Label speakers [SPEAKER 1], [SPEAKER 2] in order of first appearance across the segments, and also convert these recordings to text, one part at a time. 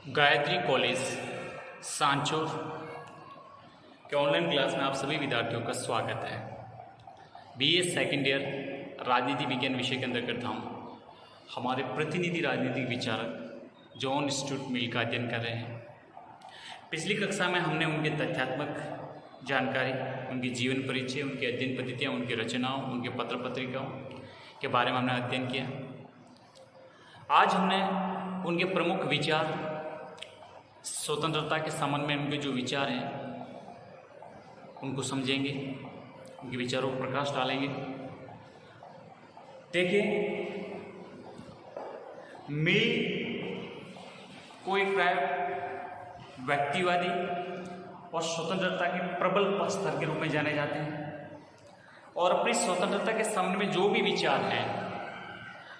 [SPEAKER 1] Gayatri college Sanchore के online class में आप सभी विद्यार्थियों का स्वागत है। बीए सेकेंड ईयर राजनीति विज्ञान विषय के अंतर्गत हम हमारे प्रतिनिधि राजनीतिक विचारक जॉन स्टुअर्ट मिल का अध्ययन कर रहे हैं। पिछली कक्षा में हमने उनके तथ्यात्मक जानकारी, उनके जीवन परिचय, उनकी अध्ययन पद्धतियाँ, उनकी रचनाओं, उनके पत्र पत्रिकाओं के बारे में हमने अध्ययन किया। आज हमने उनके प्रमुख विचार, स्वतंत्रता के संबंध में उनके जो विचार हैं उनको समझेंगे, उनके विचारों पर प्रकाश डालेंगे। देखिए, मिल को एक प्राय व्यक्तिवादी और स्वतंत्रता के प्रबल पक्षधर के रूप में जाने जाते हैं और अपनी स्वतंत्रता के संबंध में जो भी विचार हैं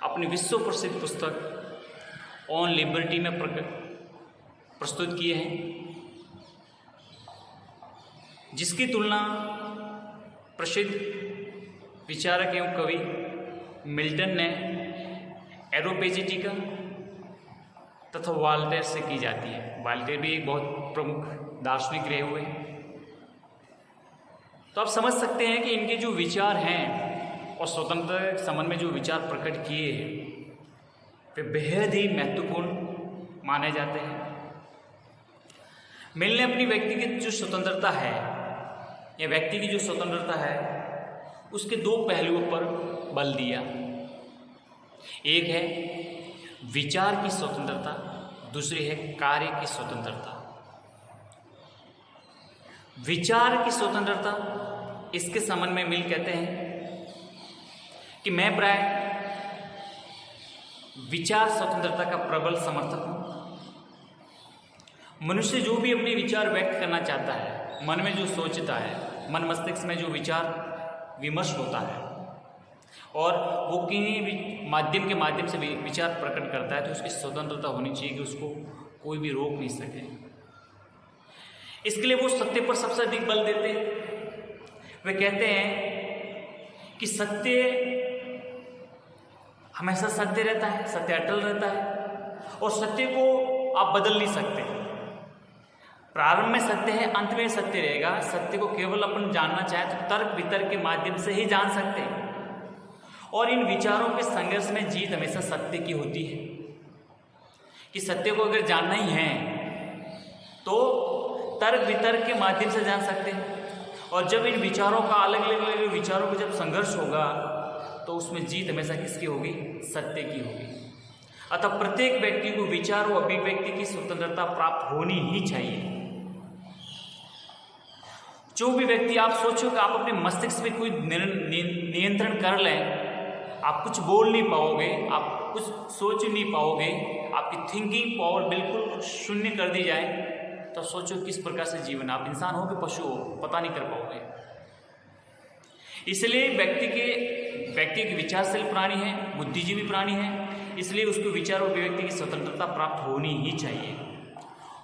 [SPEAKER 1] अपनी विश्व प्रसिद्ध पुस्तक ऑन लिबर्टी में प्रस्तुत किए हैं, जिसकी तुलना प्रसिद्ध विचारक एवं कवि मिल्टन ने एरोपेजिटिका तथा वाल्टेर से की जाती है। वाल्टेर भी एक बहुत प्रमुख दार्शनिक रहे हुए हैं। तो आप समझ सकते हैं कि इनके जो विचार हैं और स्वतंत्रता के संबंध में जो विचार प्रकट किए हैं वे बेहद ही महत्वपूर्ण माने जाते हैं। मिल ने अपनी व्यक्तिगत जो स्वतंत्रता है या व्यक्ति की जो स्वतंत्रता है उसके दो पहलुओं पर बल दिया। एक है विचार की स्वतंत्रता, दूसरी है कार्य की स्वतंत्रता। विचार की स्वतंत्रता, इसके संबंध में मिल कहते हैं कि मैं प्राय विचार स्वतंत्रता का प्रबल समर्थक हूं। मनुष्य जो भी अपने विचार व्यक्त करना चाहता है, मन में जो सोचता है, मन मस्तिष्क में जो विचार विमर्श होता है और वो किन्हीं भी माध्यम से विचार प्रकट करता है, तो उसकी स्वतंत्रता होनी चाहिए कि उसको कोई भी रोक नहीं सके। इसके लिए वो सत्य पर सबसे अधिक बल देते हैं। वे कहते हैं कि सत्य हमेशा सत्य रहता है, सत्य अटल रहता है और सत्य को आप बदल नहीं सकते। प्रारंभ में सत्य है, अंत में सत्य रहेगा। सत्य को केवल अपन जानना चाहे तो तर्क वितर्क के माध्यम से ही जान सकते हैं और इन विचारों के संघर्ष में जीत हमेशा सत्य की होती है कि सत्य को अगर जानना ही है तो तर्क वितर्क के माध्यम से जान सकते हैं और जब इन विचारों का अलग अलग विचारों का जब संघर्ष होगा तो उसमें जीत हमेशा किसकी होगी? सत्य की होगी। अतः प्रत्येक व्यक्ति को विचार व अभिव्यक्ति की स्वतंत्रता प्राप्त होनी ही चाहिए। जो भी व्यक्ति, आप सोचो कि आप अपने मस्तिष्क पे कोई नियंत्रण कर लें, आप कुछ बोल नहीं पाओगे, आप कुछ सोच नहीं पाओगे, आपकी थिंकिंग पावर बिल्कुल शून्य कर दी जाए, तो सोचो किस प्रकार से जीवन, आप इंसान हो कि पशु हो, पता नहीं कर पाओगे। इसलिए व्यक्ति के विचारशील प्राणी है, बुद्धिजीवी प्राणी है, इसलिए उसको विचार और अभिव्यक्ति की स्वतंत्रता प्राप्त होनी ही चाहिए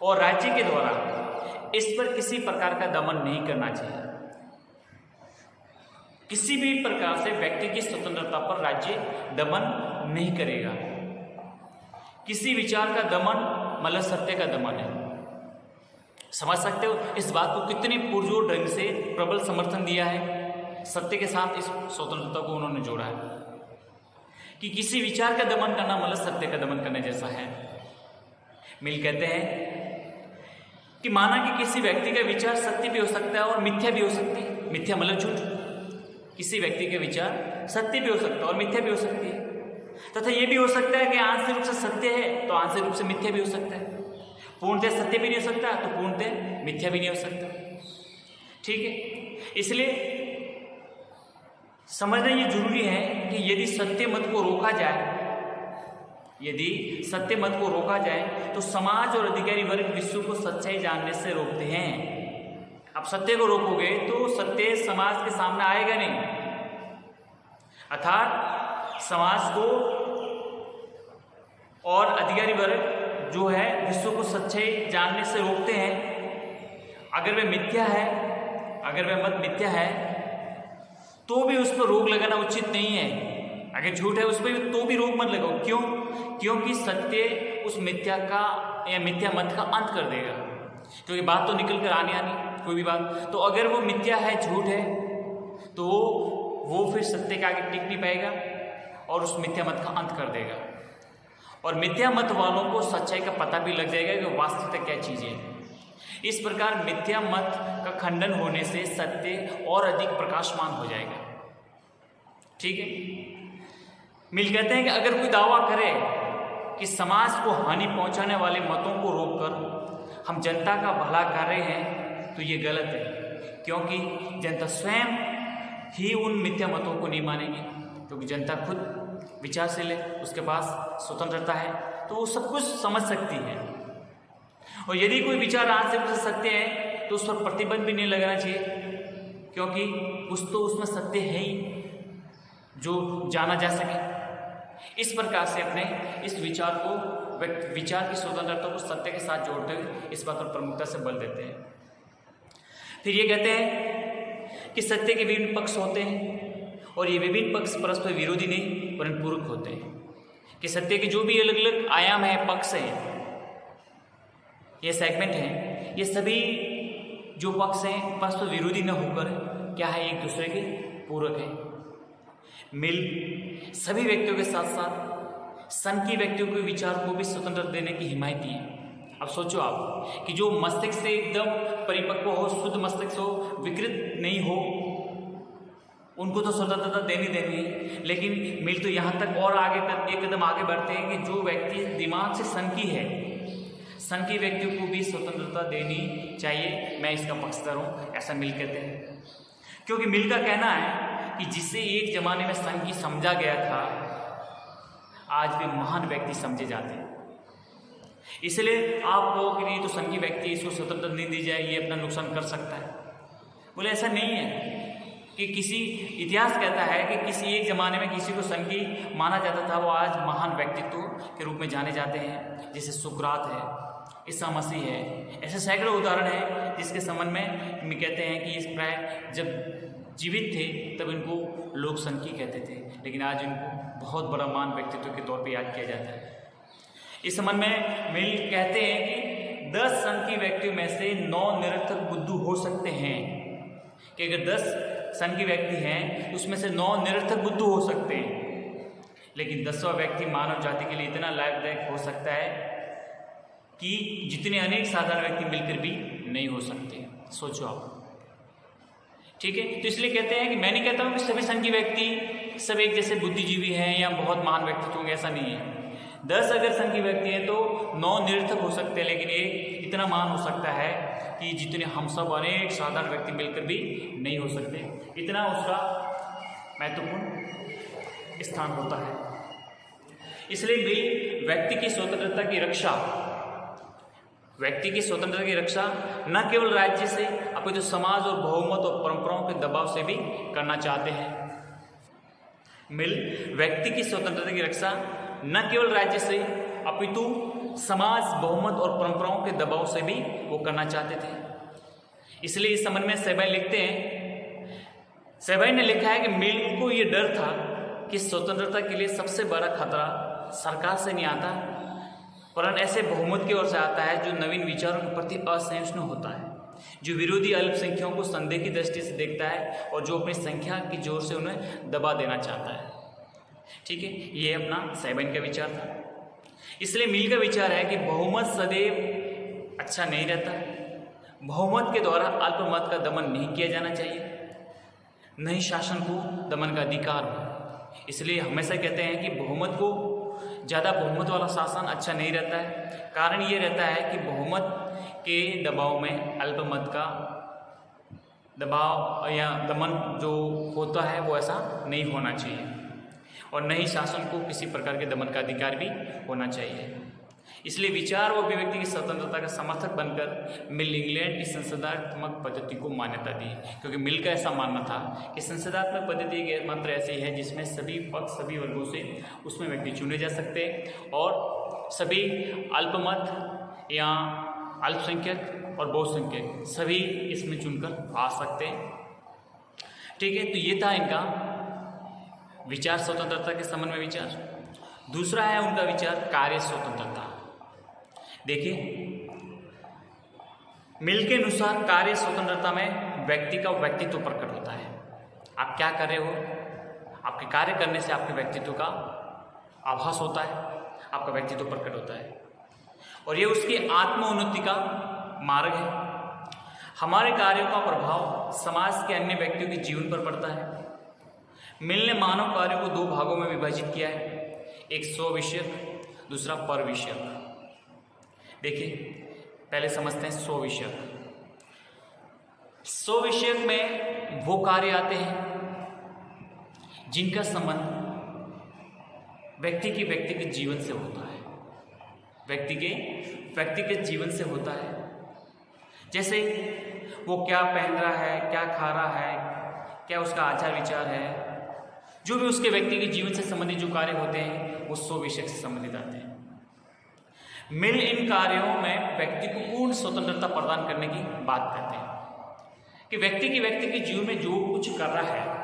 [SPEAKER 1] और राज्य के द्वारा इस पर किसी प्रकार का दमन नहीं करना चाहिए। किसी भी प्रकार से व्यक्ति की स्वतंत्रता पर राज्य दमन नहीं करेगा। किसी विचार का दमन मतलब सत्य का दमन है। समझ सकते हो इस बात को कितनी पुरजोर ढंग से प्रबल समर्थन दिया है। सत्य के साथ इस स्वतंत्रता को उन्होंने जोड़ा है कि किसी विचार का दमन करना मतलब सत्य का दमन करने जैसा है। मिल कहते हैं कि माना कि किसी व्यक्ति का विचार सत्य भी हो सकता है और मिथ्या भी हो सकती है। मिथ्या मतलब झूठ। किसी व्यक्ति के विचार सत्य भी हो सकता है और मिथ्या भी हो सकती है, तथा यह भी हो सकता है कि आंशिक रूप से सत्य है तो आंशिक रूप से मिथ्या भी हो सकता है। पूर्णतः सत्य भी नहीं हो सकता तो पूर्णतः मिथ्या भी नहीं हो सकता। ठीक है, इसलिए समझना ये जरूरी है कि यदि सत्य मत को रोका जाए तो समाज और अधिकारी वर्ग विश्व को सच्चाई जानने से रोकते हैं। अब सत्य को रोकोगे तो सत्य समाज के सामने आएगा नहीं, अर्थात समाज को और अधिकारी वर्ग जो है विश्व को सच्चाई जानने से रोकते हैं। अगर वह मत मिथ्या है तो भी उस पर रोक लगाना उचित नहीं है। अगर झूठ है उसमें तो भी रोक मत लगाओ। क्यों? क्योंकि सत्य उस मिथ्या का या मिथ्या मत का अंत कर देगा, क्योंकि बात तो निकल कर आनी कोई भी बात। तो अगर वो मिथ्या है, झूठ है, तो वो फिर सत्य के आगे टिक नहीं पाएगा और उस मिथ्या मत का अंत कर देगा। और मिथ्या मत वालों को सच्चाई का पता भी लग जाएगा कि वास्तविकता क्या चीज़ है। इस प्रकार मिथ्या मत का खंडन होने से सत्य और अधिक प्रकाशमान हो जाएगा। ठीक है। मिल कहते हैं कि अगर कोई दावा करे कि समाज को हानि पहुंचाने वाले मतों को रोककर हम जनता का भला कर रहे हैं, तो ये गलत है, क्योंकि जनता स्वयं ही उन मिथ्या मतों को नहीं मानेगी, क्योंकि जनता खुद विचारशील है, उसके पास स्वतंत्रता है, तो वो सब कुछ समझ सकती है। और यदि कोई विचार आज से पूछ सकते हैं तो उस पर प्रतिबंध भी नहीं लगाना चाहिए, क्योंकि कुछ तो उसमें सत्य है ही जो जाना जा सके। इस प्रकार से अपने इस विचार को, विचार की स्वतंत्रता को सत्य के साथ जोड़ते हुए इस बात पर प्रमुखता से बल देते हैं। फिर ये कहते हैं कि सत्य के विभिन्न पक्ष होते हैं और ये विभिन्न पक्ष परस्पर विरोधी नहीं परंतु पूरक होते हैं, कि सत्य के जो भी अलग अलग आयाम है, पक्ष हैं, ये सेगमेंट हैं, ये सभी जो पक्ष हैं परस्पर विरोधी न होकर क्या है, एक दूसरे के पूरक है। मिल सभी व्यक्तियों के साथ साथ संघीय व्यक्तियों के विचार को भी स्वतंत्रता देने की हिमायती है। अब सोचो आप कि जो मस्तिष्क से एकदम परिपक्व हो, शुद्ध मस्तिष्क हो, विकृत नहीं हो, उनको तो स्वतंत्रता देनी है। लेकिन मिल तो यहाँ तक और आगे एक कदम आगे बढ़ते हैं कि जो व्यक्ति दिमाग से संघीय है, संघीय व्यक्तियों को भी स्वतंत्रता देनी चाहिए। मैं इसका पक्षधर हूँ, ऐसा मिल कहते हैं। क्योंकि मिल का कहना है कि जिसे एक जमाने में संघीय समझा गया था, आज भी महान व्यक्ति समझे जाते हैं। इसलिए आप कहो कि नहीं तो संघीय व्यक्ति, इसको स्वतंत्रता नहीं दी जाए, ये अपना नुकसान कर सकता है। बोले ऐसा नहीं है कि किसी इतिहास कहता है कि किसी एक जमाने में किसी को संघीय माना जाता था, वो आज महान व्यक्तित्व के रूप में जाने जाते हैं, जैसे सुकरात है, ईसा मसीह है। ऐसे सैकड़ों उदाहरण हैं जिसके संबंध में कहते हैं कि इस प्राय जब जीवित थे तब इनको लोग संघीय कहते थे, लेकिन आज इनको बहुत बड़ा मान व्यक्तित्व के तौर पे याद किया जाता है। इस संबंध में मिल कहते हैं कि 10 संघीय व्यक्तियों में से 9 निरर्थक बुद्धू हो सकते हैं, कि अगर 10 संघीय व्यक्ति हैं उसमें से 9 निरर्थक बुद्धू हो सकते हैं, लेकिन 10वां व्यक्ति मानव जाति के लिए इतना लाभदायक हो सकता है कि जितने अनेक साधारण व्यक्ति मिलकर भी नहीं हो सकते। सोचो आप। ठीक है। तो इसलिए कहते हैं कि मैं नहीं कहता हूँ कि सभी संघीय व्यक्ति सब एक जैसे बुद्धिजीवी हैं या बहुत महान व्यक्तित्व होंगे, ऐसा नहीं है। 10 अगर संघीय व्यक्ति हैं तो 9 निरर्थक हो सकते हैं, लेकिन एक इतना महान हो सकता है कि जितने हम सब अनेक साधारण व्यक्ति मिलकर भी नहीं हो सकते। इतना उसका महत्वपूर्ण स्थान होता है। इसलिए भी व्यक्ति की स्वतंत्रता की रक्षा, व्यक्ति की स्वतंत्रता की रक्षा न केवल राज्य से अपितु समाज और बहुमत और परंपराओं के दबाव से भी करना चाहते हैं। मिल व्यक्ति की स्वतंत्रता की रक्षा न केवल राज्य से अपितु समाज, बहुमत और परंपराओं के दबाव से भी वो करना चाहते थे। इसलिए इस संबंध में सेबाई लिखते हैं, सेबाई ने लिखा है कि मिल को ये डर था कि स्वतंत्रता के लिए सबसे बड़ा खतरा सरकार से नहीं आता, परंतु ऐसे बहुमत की ओर से आता है जो नवीन विचारों के प्रति असहिष्णु होता है, जो विरोधी अल्पसंख्यकों को संदेह की दृष्टि से देखता है और जो अपनी संख्या की जोर से उन्हें दबा देना चाहता है। ठीक है, ये अपना सेबाइन का विचार था। इसलिए मिल का विचार है कि बहुमत सदैव अच्छा नहीं रहता, बहुमत के द्वारा अल्पमत का दमन नहीं किया जाना चाहिए, नहीं शासन को दमन का अधिकार हो। इसलिए हमेशा कहते हैं कि बहुमत को, ज़्यादा बहुमत वाला शासन अच्छा नहीं रहता है। कारण ये रहता है कि बहुमत के दबाव में अल्पमत का दबाव या दमन जो होता है वो ऐसा नहीं होना चाहिए, और नहीं शासन को किसी प्रकार के दमन का अधिकार भी होना चाहिए। इसलिए विचार व अभिव्यक्ति की स्वतंत्रता का समर्थक बनकर मिल इंग्लैंड की संसदात्मक पद्धति को मान्यता दी, क्योंकि मिल का ऐसा मानना था कि संसदात्मक पद्धति मात्र ऐसी है जिसमें सभी पक्ष, सभी वर्गों से उसमें व्यक्ति चुने जा सकते हैं और सभी अल्पमत या अल्पसंख्यक और बहुसंख्यक सभी इसमें चुनकर आ सकते हैं। ठीक है, तो ये था इनका विचार स्वतंत्रता के संबंध में विचार। दूसरा है उनका विचार कार्य स्वतंत्रता। देखिए, मिल के अनुसार कार्य स्वतंत्रता में व्यक्ति का व्यक्तित्व प्रकट होता है। आप क्या कर रहे हो, आपके कार्य करने से आपके व्यक्तित्व का आभास होता है, आपका व्यक्तित्व प्रकट होता है और ये उसकी आत्मोन्नति का मार्ग है। हमारे कार्यों का प्रभाव समाज के अन्य व्यक्तियों के जीवन पर पड़ता है। मिल ने मानव कार्यों को दो भागों में विभाजित किया है, एक स्व विषयक, दूसरा पर विषयक। देखिए, पहले समझते हैं स्व विषयक। स्व विषयक में वो कार्य आते हैं जिनका संबंध व्यक्ति के व्यक्तिगत जीवन से होता है, व्यक्ति के व्यक्तिगत जीवन से होता है। जैसे वो क्या पहन रहा है, क्या खा रहा है, क्या उसका आचार विचार है, जो भी उसके व्यक्ति के जीवन से संबंधित जो कार्य होते हैं वो स्व विषयक से संबंधित आते हैं। मिल इन कार्यों में व्यक्ति को पूर्ण स्वतंत्रता प्रदान करने की बात करते हैं कि व्यक्ति के जीवन में जो कुछ कर रहा है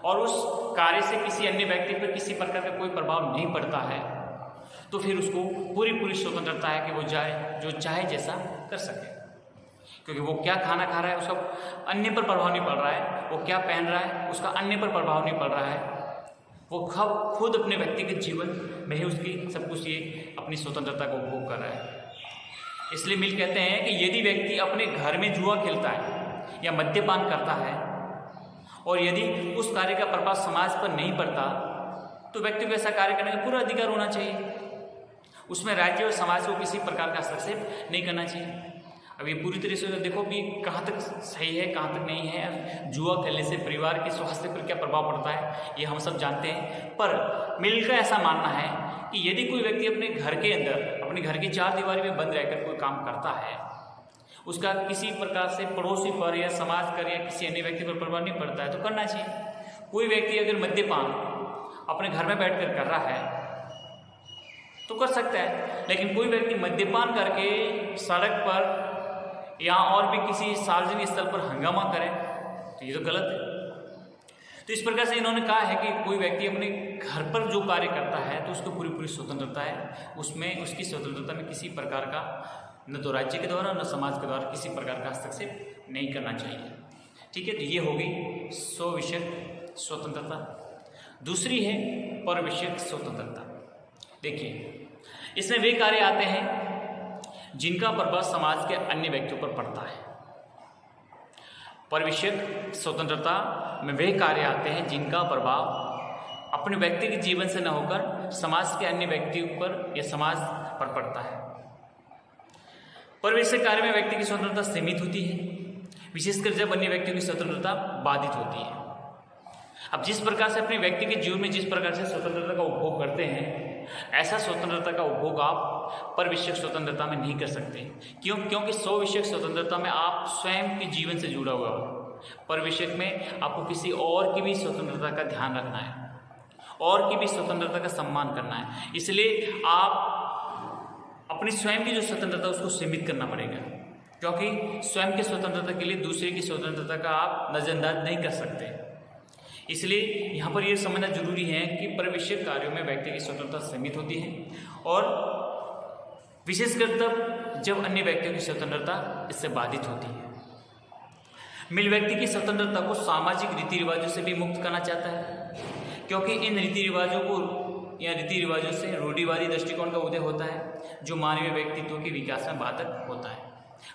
[SPEAKER 1] और उस कार्य से किसी अन्य व्यक्ति पर किसी प्रकार का कोई प्रभाव नहीं पड़ता है, तो फिर उसको पूरी स्वतंत्रता है कि वो जो चाहे जैसा कर सके। क्योंकि वो क्या खाना खा रहा है उसका अन्य पर प्रभाव नहीं पड़ रहा है, वो क्या पहन रहा है उसका अन्य पर प्रभाव नहीं पड़ रहा है, वो खुद अपने व्यक्तिगत जीवन में ही उसकी सब कुछ ये अपनी स्वतंत्रता को उपभोग कर रहा है। इसलिए मिल कहते हैं कि यदि व्यक्ति अपने घर में जुआ खेलता है या मद्यपान करता है और यदि उस कार्य का प्रभाव समाज पर नहीं पड़ता, तो व्यक्ति को ऐसा कार्य करने का पूरा अधिकार होना चाहिए। उसमें राज्य और समाज को किसी प्रकार का हस्तक्षेप नहीं करना चाहिए। अब ये पूरी तरह से देखो भी कहाँ तक सही है, कहाँ तक नहीं है। जुआ खेलने से परिवार के स्वास्थ्य पर क्या प्रभाव पड़ता है ये हम सब जानते हैं, पर मिल का ऐसा मानना है कि यदि कोई व्यक्ति अपने घर के अंदर, अपने घर की चार दीवारी में बंद रहकर कोई काम करता है, उसका किसी प्रकार से पड़ोसी पर या समाज पर या किसी अन्य व्यक्ति पर प्रभाव नहीं पड़ता है, तो करना चाहिए। कोई व्यक्ति अगर मद्यपान अपने घर में बैठकर कर रहा है तो कर सकता है, लेकिन कोई व्यक्ति मद्यपान करके सड़क पर या और भी किसी सार्वजनिक स्थल पर हंगामा करे तो ये तो गलत है। तो इस प्रकार से इन्होंने कहा है कि कोई व्यक्ति अपने घर पर जो कार्य करता है तो उसको पूरी स्वतंत्रता है, उसमें उसकी स्वतंत्रता में किसी प्रकार का न तो राज्य के द्वारा न समाज के द्वारा किसी प्रकार का हस्तक्षेप नहीं करना चाहिए। ठीक है, तो ये होगी स्व विषयक स्वतंत्रता। दूसरी है पर विषयक स्वतंत्रता। देखिए, इसमें वे कार्य आते हैं जिनका प्रभाव समाज के अन्य व्यक्तियों पर पड़ता है। पर विषयक स्वतंत्रता में वे कार्य आते हैं जिनका प्रभाव अपने व्यक्तिगत जीवन से न होकर समाज के अन्य व्यक्तियों पर या समाज पर पड़ता है। पर विषयक कार्य में व्यक्ति की स्वतंत्रता सीमित होती है, विशेषकर जब अन्य व्यक्तियों की स्वतंत्रता बाधित होती है। अब जिस प्रकार से अपने व्यक्ति के जीवन में जिस प्रकार से स्वतंत्रता का उपभोग करते हैं, ऐसा स्वतंत्रता का उपभोग आप पर विषयक स्वतंत्रता में नहीं कर सकते। क्योंकि स्व विषयक स्वतंत्रता में आप स्वयं के जीवन से जुड़ा हुआ हो। पर विषयक में आपको किसी और की भी स्वतंत्रता का ध्यान रखना है, और की भी स्वतंत्रता का सम्मान करना है। इसलिए आप अपनी स्वयं की जो स्वतंत्रता उसको सीमित करना पड़ेगा, क्योंकि स्वयं की स्वतंत्रता के लिए दूसरे की स्वतंत्रता का आप नजरअंदाज नहीं कर सकते। इसलिए यहाँ पर यह समझना जरूरी है कि पर विषयक कार्यों में व्यक्ति की स्वतंत्रता सीमित होती है, और विशेषकर तब जब अन्य व्यक्तियों की स्वतंत्रता इससे बाधित होती है। मिल व्यक्ति की स्वतंत्रता को सामाजिक रीति रिवाजों से भी मुक्त करना चाहता है, क्योंकि इन रीति रिवाजों से रूढ़िवादी दृष्टिकोण का उदय होता है जो मानवीय व्यक्तित्व के विकास में बाधक होता है।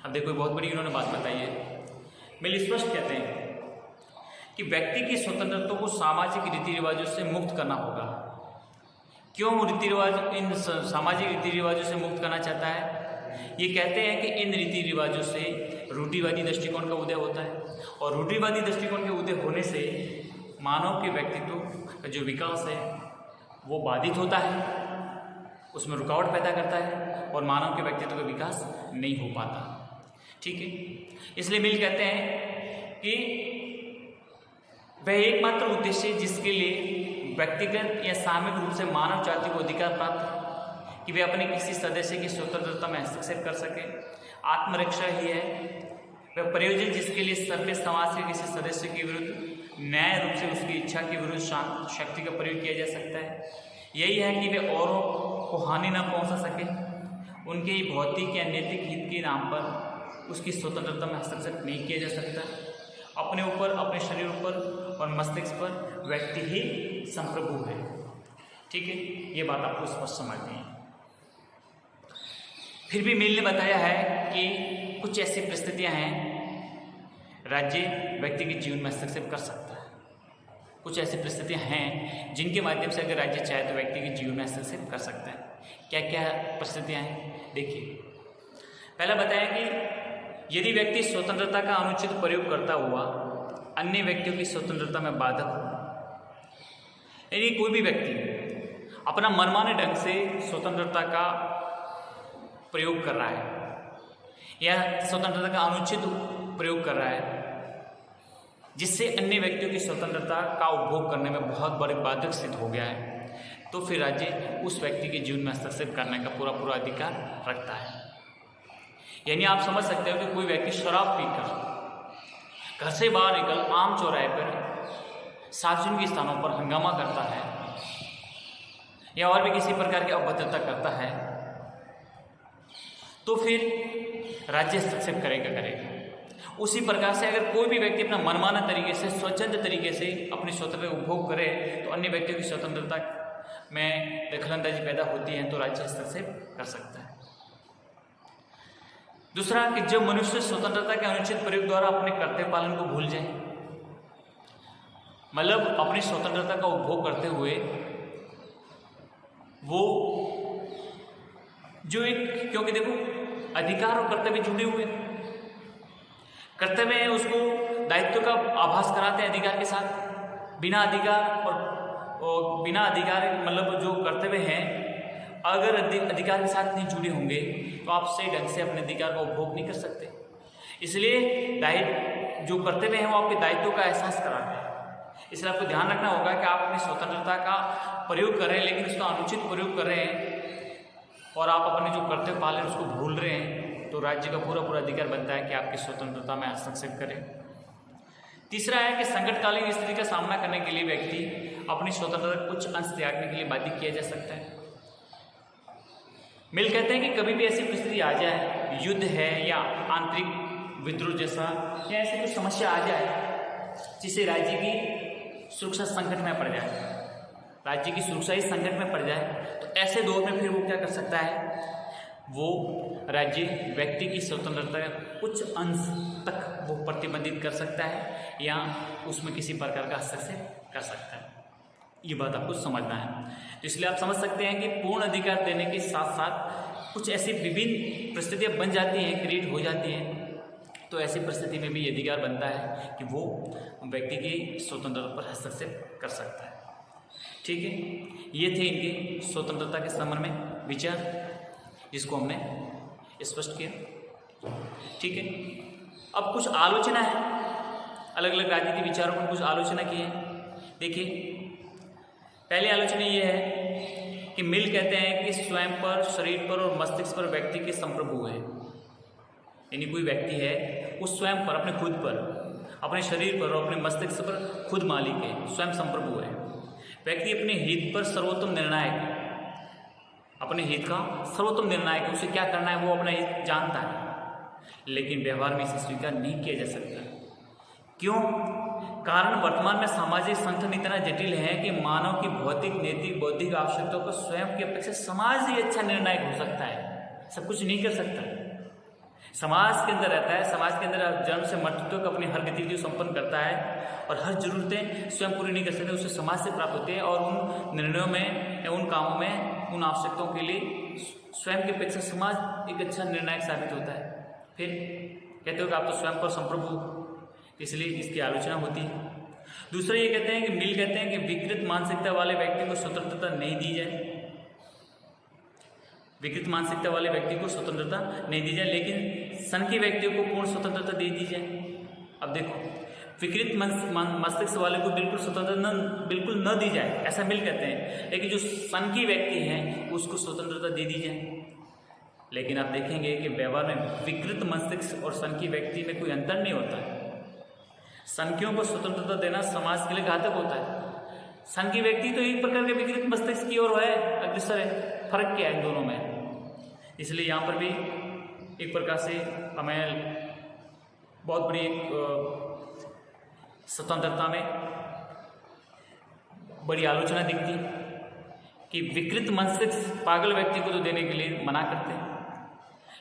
[SPEAKER 1] अब देखो, बहुत बड़ी इन्होंने बात बताई है। मिल स्पष्ट कहते हैं कि व्यक्ति की स्वतंत्रता को सामाजिक रीति रिवाजों से मुक्त करना होगा। क्यों इन सामाजिक रीति रिवाजों से मुक्त करना चाहता है? ये कहते हैं कि इन रीति रिवाजों से रूढ़िवादी दृष्टिकोण का उदय होता है, और रूढ़िवादी दृष्टिकोण के उदय होने से मानव के व्यक्तित्व का जो विकास है वो बाधित होता है, उसमें रुकावट पैदा करता है, और मानव के व्यक्तित्व का विकास नहीं हो पाता। ठीक है, इसलिए मिल कहते हैं कि वह एकमात्र उद्देश्य जिसके लिए व्यक्तिगत या सामूहिक रूप से मानव जाति को अधिकार प्राप्त है कि वे अपने किसी सदस्य की स्वतंत्रता में हस्तक्षेप कर सके। आत्मरक्षा ही है वह प्रयोजन जिसके लिए सभ्य समाज के किसी सदस्य के विरुद्ध न्याय रूप से उसकी इच्छा के विरुद्ध शक्ति का प्रयोग किया जा सकता है। यही है कि वे औरों को हानि न पहुंचा सके, उनके ही भौतिक या नैतिक हित के नाम पर उसकी स्वतंत्रता में हस्तक्षेप नहीं किया जा सकता। अपने ऊपर, अपने शरीर पर और मस्तिष्क पर व्यक्ति ही संप्रभु है। ठीक है, ये बात आपको स्पष्ट समझनी है। फिर भी मिल ने बताया है कि कुछ ऐसी परिस्थितियां हैं, राज्य व्यक्ति के जीवन में हस्तक्षेप कर सकता है। कुछ ऐसी परिस्थितियां हैं जिनके माध्यम से अगर राज्य चाहे तो व्यक्ति के जीवन में हस्तक्षेप कर सकता है। क्या क्या परिस्थितियां हैं, देखिए। पहला बताया कि यदि व्यक्ति स्वतंत्रता का अनुचित प्रयोग करता हुआ अन्य व्यक्तियों की स्वतंत्रता में बाधक हो, यानी कोई भी व्यक्ति अपना मनमाने ढंग से स्वतंत्रता का प्रयोग कर रहा है या स्वतंत्रता का अनुचित प्रयोग कर रहा है, जिससे अन्य व्यक्तियों की स्वतंत्रता का उपभोग करने में बहुत बड़े बाधक सिद्ध हो गया है, तो फिर राज्य उस व्यक्ति के जीवन में हस्तक्षेप करने का पूरा अधिकार रखता है। यानी आप समझ सकते हो कि कोई व्यक्ति शराब पीकर घर से बाहर निकल आम चौराहे पर सार्वजनिक स्थानों पर हंगामा करता है या और भी किसी प्रकार की अभद्रता करता है, तो फिर राज्य हस्तक्षेप करेगा। उसी प्रकार से अगर कोई भी व्यक्ति अपना मनमाना तरीके से, स्वच्छंद तरीके से अपनी स्वतंत्रता उपभोग करे तो अन्य व्यक्तियों की स्वतंत्रता में दखलंदाजी पैदा होती है, तो राज्य हस्तक्षेप कर सकता है। दूसरा कि जब मनुष्य स्वतंत्रता के अनुचित प्रयोग द्वारा अपने कर्तव्य पालन को भूल जाए, मतलब अपनी स्वतंत्रता का उपभोग करते हुए वो जो एक, क्योंकि देखो अधिकार और कर्तव्य जुड़े हुए, कर्तव्य है उसको दायित्व का आभास कराते हैं अधिकार के साथ। बिना अधिकार और बिना अधिकार मतलब जो कर्तव्य हैं अगर अधिकार के साथ नहीं जुड़े होंगे तो आप सही ढंग से अपने अधिकार का उपभोग नहीं कर सकते। इसलिए जो कर्तव्य हैं वो आपके दायित्व का एहसास कराते हैं। इसलिए आपको ध्यान रखना होगा कि आप अपनी स्वतंत्रता का प्रयोग कर रहे हैं लेकिन उसका अनुचित प्रयोग कर रहे हैं और आप अपने जो कर्तव्य पालन उसको भूल रहे हैं, तो राज्य का पूरा अधिकार बनता है कि आपकी स्वतंत्रता में हस्तक्षेप करें। तीसरा है कि संकटकालीन स्थिति का सामना करने के लिए व्यक्ति अपनी स्वतंत्रता कुछ अंश त्यागने के लिए बाध्य किया जा सकता है। मिल कहते हैं कि कभी भी ऐसी परिस्थिति आ जाए, युद्ध है या आंतरिक विद्रोह जैसा या ऐसी कुछ समस्या आ जाए जिससे राज्य की सुरक्षा संकट में पड़ जाए, राज्य की सुरक्षा ही संकट में पड़ जाए, तो ऐसे दौर में फिर वो क्या कर सकता है, वो राज्य व्यक्ति की स्वतंत्रता का कुछ अंश तक वो प्रतिबंधित कर सकता है या उसमें किसी प्रकार का हस्तक्षेप कर सकता है। ये बात आपको समझना है। तो इसलिए आप समझ सकते हैं कि पूर्ण अधिकार देने के साथ साथ कुछ ऐसी विभिन्न परिस्थितियां बन जाती हैं, क्रिएट हो जाती हैं, तो ऐसी परिस्थिति में भी अधिकार बनता है कि वो व्यक्ति की स्वतंत्रता पर हस्तक्षेप कर सकता है। ठीक है, ये थे इनके स्वतंत्रता के संबंध में विचार जिसको हमने स्पष्ट किया। ठीक है, अब कुछ आलोचना है, अलग अलग राजनीतिक विचारों पर कुछ आलोचना की है। देखिए, पहली आलोचना ये है कि मिल कहते हैं कि स्वयं पर, शरीर पर और मस्तिष्क पर व्यक्ति के संप्रभु है। यानी कोई व्यक्ति है वो स्वयं पर, अपने खुद पर, अपने शरीर पर और अपने मस्तिष्क पर खुद मालिक है, स्वयं संप्रभु है। व्यक्ति अपने हित पर सर्वोत्तम निर्णायक है, अपने हित का सर्वोत्तम निर्णायक है, उसे क्या करना है वो अपना हित जानता है, लेकिन व्यवहार में इसे स्वीकार नहीं किया जा सकता। क्यों? कारण वर्तमान में सामाजिक संगठन इतना जटिल है कि मानव की भौतिक, नैतिक, बौद्धिक आवश्यकताओं को स्वयं की अपेक्षा समाज ही अच्छा निर्णायक हो सकता है, सब कुछ नहीं कर सकता। समाज के अंदर रहता है, समाज के अंदर जन्म से मृत्यु तक अपनी हर गतिविधि संपन्न करता है और हर जरूरतें स्वयं पूरी नहीं कर सकते, उसे समाज से प्राप्त होती है और उन निर्णयों में या उन कामों में, उन आवश्यकताओं के लिए स्वयं की अपेक्षा समाज एक अच्छा निर्णायक साबित होता है। फिर कहते हो कि आप तो स्वयं पर संप्रभु, इसलिए इसकी आलोचना होती है। दूसरा ये कहते हैं कि मिल कहते हैं कि विकृत मानसिकता वाले व्यक्ति को स्वतंत्रता नहीं दी जाए, विकृत मानसिकता वाले व्यक्ति को स्वतंत्रता नहीं दी जाए, लेकिन सनकी व्यक्तियों को पूर्ण स्वतंत्रता दे दी जाए। अब देखो, विकृत मस्तिष्क वाले को बिल्कुल स्वतंत्रता बिल्कुल न दी जाए, ऐसा मिल कहते हैं, लेकिन जो सनकी व्यक्ति है उसको स्वतंत्रता दे दी जाए। लेकिन आप देखेंगे कि व्यवहार में विकृत मस्तिष्क और सनकी व्यक्ति में कोई अंतर नहीं होता है। संघियों को स्वतंत्रता देना समाज के लिए घातक होता है। संघी व्यक्ति तो एक प्रकार के विकृत मस्तिष्क की ओर है, अग्रसर है। फर्क क्या है इन दोनों में? इसलिए यहाँ पर भी एक प्रकार से हमें बहुत बड़ी एक स्वतंत्रता में बड़ी आलोचना दिखती कि विकृत मस्तिष्क पागल व्यक्ति को तो देने के लिए मना करते हैं,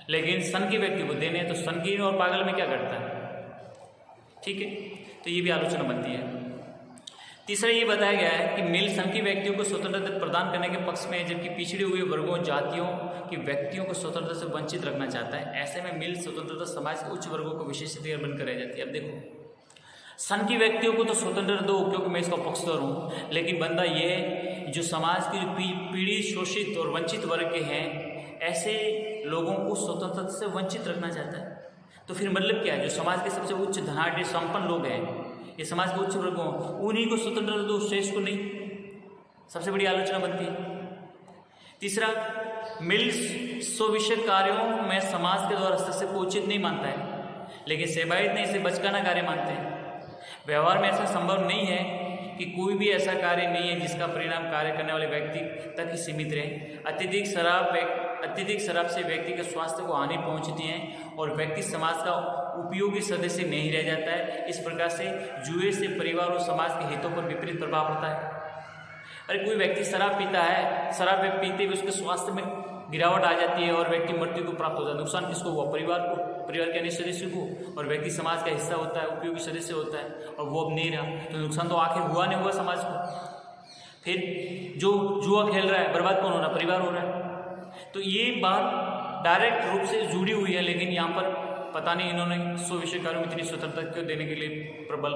[SPEAKER 1] लेकिन संघी व्यक्ति को देने तो संगीन और पागल में क्या करता है? ठीक है, तो ये भी आलोचना बनती है। तीसरा ये बताया गया है कि मिल संघी व्यक्तियों को स्वतंत्रता प्रदान करने के पक्ष में है, जबकि पिछड़े हुए वर्गों जातियों की व्यक्तियों को स्वतंत्रता से वंचित रखना चाहता है। ऐसे में मिल स्वतंत्रता समाज के उच्च वर्गों को विशेषाधिकार बनकर रह जाती है। अब देखो, संघी व्यक्तियों को तो स्वतंत्रता दो, क्योंकि मैं इसका पक्षधर हूँ, लेकिन बंदा ये जो समाज की पीड़ित, शोषित और वंचित वर्ग के हैं, ऐसे लोगों को स्वतंत्रता से वंचित रखना चाहता है। तो फिर मतलब क्या है? जो समाज के सबसे उच्च धनाढ़ संपन्न लोग हैं, ये समाज के उच्च वर्गों, उन्हीं को स्वतंत्रता दो, श्रेष्ठ को नहीं। सबसे बड़ी आलोचना बनती है। तीसरा, मिल स्वविषय कार्यों में समाज के द्वारा हस्तक्षेप को उचित नहीं मानता है, लेकिन सेवायत ने इसे बचकाना कार्य मानते हैं। व्यवहार में ऐसा संभव नहीं है कि कोई भी ऐसा कार्य नहीं है जिसका परिणाम कार्य करने वाले व्यक्ति तक ही सीमित रहे। अत्यधिक शराब से व्यक्ति के स्वास्थ्य को हानि पहुंचती है और व्यक्ति समाज का उपयोगी सदस्य नहीं रह जाता है। इस प्रकार से जुए से परिवार और समाज के हितों पर विपरीत प्रभाव पड़ता है। अरे कोई व्यक्ति शराब पीता है, शराब पीते हुए उसके स्वास्थ्य में गिरावट आ जाती है और व्यक्ति मृत्यु को प्राप्त होता है। नुकसान किसको हुआ? परिवार को, परिवार के अन्य सदस्य को। और व्यक्ति समाज का हिस्सा होता है, उपयोगी सदस्य होता है, और वो अब नहीं रहा, तो नुकसान तो आखिर हुआ नहीं हुआ समाज को। फिर जो जुआ खेल रहा है, बर्बाद कौन हो रहा है? परिवार हो रहा है। तो ये बात डायरेक्ट रूप से जुड़ी हुई है, लेकिन यहाँ पर पता नहीं इन्होंने स्वविषय कार्यों में इतनी स्वतंत्रता क्यों देने के लिए प्रबल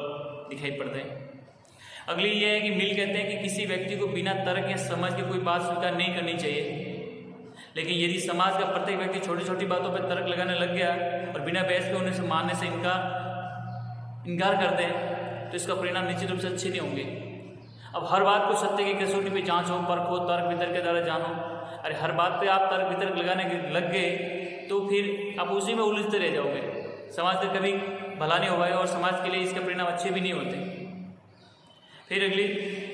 [SPEAKER 1] दिखाई पड़ते हैं। अगली ये है कि मिल कहते हैं कि किसी व्यक्ति को बिना तर्क या समझ के कोई बात स्वीकार नहीं करनी चाहिए, लेकिन यदि समाज का प्रत्येक व्यक्ति छोटी छोटी बातों पर तर्क लगाने लग गया और बिना बहस के उन्हें से मानने से इनकार कर दे, तो इसका परिणाम निश्चित रूप से अच्छे नहीं होंगे। अब हर बात को सत्य की कसौटी पे जांचो, परखो, तर्क वितर्क के द्वारा जानो। अरे हर बात पे आप तर्क वितर्क लगाने लग गए तो फिर आप उसी में उलझते रह जाओगे। समाज का कभी भला नहीं होगा और समाज के लिए इसके परिणाम अच्छे भी नहीं होते। फिर अगली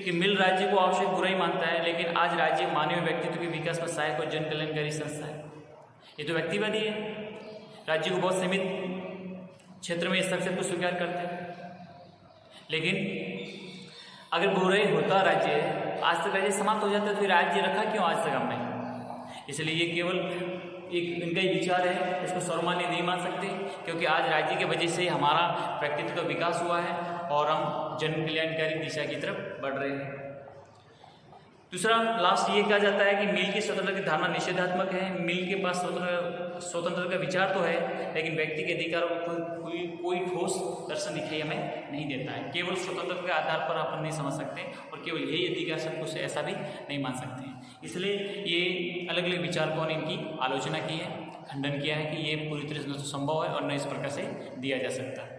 [SPEAKER 1] कि मिल राज्य को आवश्यक बुराई मानता है, लेकिन आज राज्य मानवीय व्यक्तित्व के विकास में सहायक और जन कल्याणकारी संस्था है। ये तो व्यक्तिवादी है। राज्य को बहुत सीमित क्षेत्र में इस हस्तक्षेप को स्वीकार करते हैं, लेकिन अगर बुराई होता राज्य आज तक राज्य समाप्त हो जाता है, तो फिर राज्य रखा क्यों आज तक हमने? इसलिए ये केवल एक इनका ही विचार है, इसको सर्वमान्य नहीं मान सकते, क्योंकि आज राज्य की वजह से हमारा व्यक्तित्व का विकास हुआ है और हम जन कल्याणकारी दिशा की तरफ बढ़ रहे हैं। दूसरा लास्ट ये कहा जाता है कि मिल की स्वतंत्रता की धारणा निषेधात्मक है। मिल के पास स्वतंत्रता का विचार तो है, लेकिन व्यक्ति के अधिकारों को कोई ठोस दर्शन दिखाई हमें नहीं देता है। केवल स्वतंत्रता के आधार पर अपन नहीं समझ सकते और केवल यही अधिकार सब कुछ ऐसा भी नहीं मान सकते हैं। इसलिए ये अलग अलग विचारकों ने इनकी आलोचना की है, खंडन किया है कि ये पूरी तरह से न तो संभव है और न इस प्रकार से दिया जा सकता है।